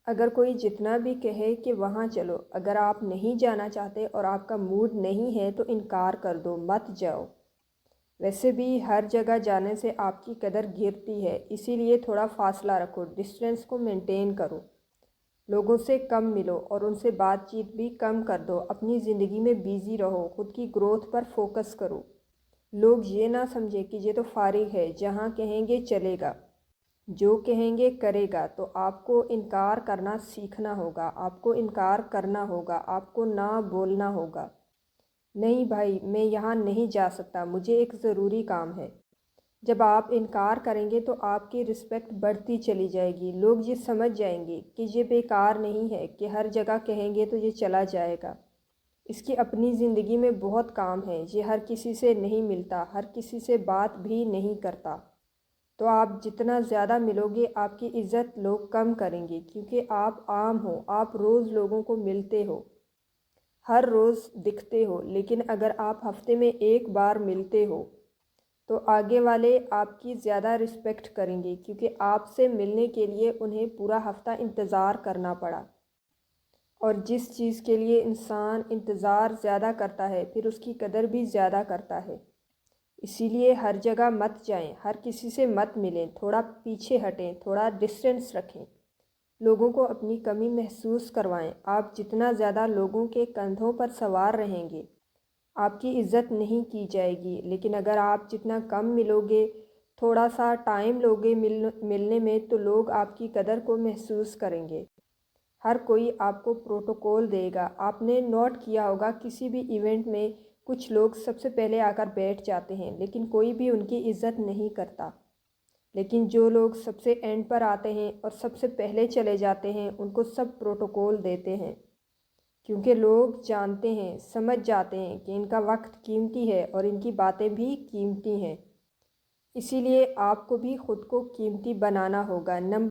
اگر کوئی جتنا بھی کہے کہ وہاں چلو، اگر آپ نہیں جانا چاہتے اور آپ کا موڈ نہیں ہے تو انکار کر دو، مت جاؤ۔ ویسے بھی ہر جگہ جانے سے آپ کی قدر گرتی ہے، اسی لیے تھوڑا فاصلہ رکھو، ڈسٹینس کو مینٹین کرو، لوگوں سے کم ملو اور ان سے بات چیت بھی کم کر دو، اپنی زندگی میں بیزی رہو، خود کی گروتھ پر فوکس کرو۔ لوگ یہ نہ سمجھیں کہ یہ تو فارغ ہے، جہاں کہیں گے چلے گا، جو کہیں گے کرے گا۔ تو آپ کو انکار کرنا سیکھنا ہوگا، آپ کو انکار کرنا ہوگا، آپ کو نہ بولنا ہوگا۔ نہیں بھائی، میں یہاں نہیں جا سکتا، مجھے ایک ضروری کام ہے۔ جب آپ انکار کریں گے تو آپ کی رسپیکٹ بڑھتی چلی جائے گی، لوگ یہ سمجھ جائیں گے کہ یہ بیکار نہیں ہے کہ ہر جگہ کہیں گے تو یہ چلا جائے گا، اس کی اپنی زندگی میں بہت کام ہے، یہ ہر کسی سے نہیں ملتا، ہر کسی سے بات بھی نہیں کرتا۔ تو آپ جتنا زیادہ ملو گے آپ کی عزت لوگ کم کریں گے، کیونکہ آپ عام ہو، آپ روز لوگوں کو ملتے ہو، ہر روز دکھتے ہو۔ لیکن اگر آپ ہفتے میں ایک بار ملتے ہو تو آگے والے آپ کی زیادہ رسپیکٹ کریں گے، کیونکہ آپ سے ملنے کے لیے انہیں پورا ہفتہ انتظار کرنا پڑا۔ اور جس چیز کے لیے انسان انتظار زیادہ کرتا ہے پھر اس کی قدر بھی زیادہ کرتا ہے۔ اسی لیے ہر جگہ مت جائیں، ہر کسی سے مت ملیں، تھوڑا پیچھے ہٹیں، تھوڑا ڈسٹینس رکھیں، لوگوں کو اپنی کمی محسوس کروائیں۔ آپ جتنا زیادہ لوگوں کے کندھوں پر سوار رہیں گے آپ کی عزت نہیں کی جائے گی، لیکن اگر آپ جتنا کم ملو گے، تھوڑا سا ٹائم لوگے ملنے میں، تو لوگ آپ کی قدر کو محسوس کریں گے۔ ہر کوئی آپ کو پروٹوکول دے گا۔ آپ نے نوٹ کیا ہوگا کسی بھی ایونٹ میں کچھ لوگ سب سے پہلے آ کر بیٹھ جاتے ہیں لیکن کوئی بھی ان کی عزت نہیں کرتا، لیکن جو لوگ سب سے اینڈ پر آتے ہیں اور سب سے پہلے چلے جاتے ہیں ان کو سب پروٹوکول دیتے ہیں، کیونکہ لوگ جانتے ہیں، سمجھ جاتے ہیں کہ ان کا وقت قیمتی ہے اور ان کی باتیں بھی قیمتی ہیں۔ اسی لیے آپ کو بھی خود کو قیمتی بنانا ہوگا۔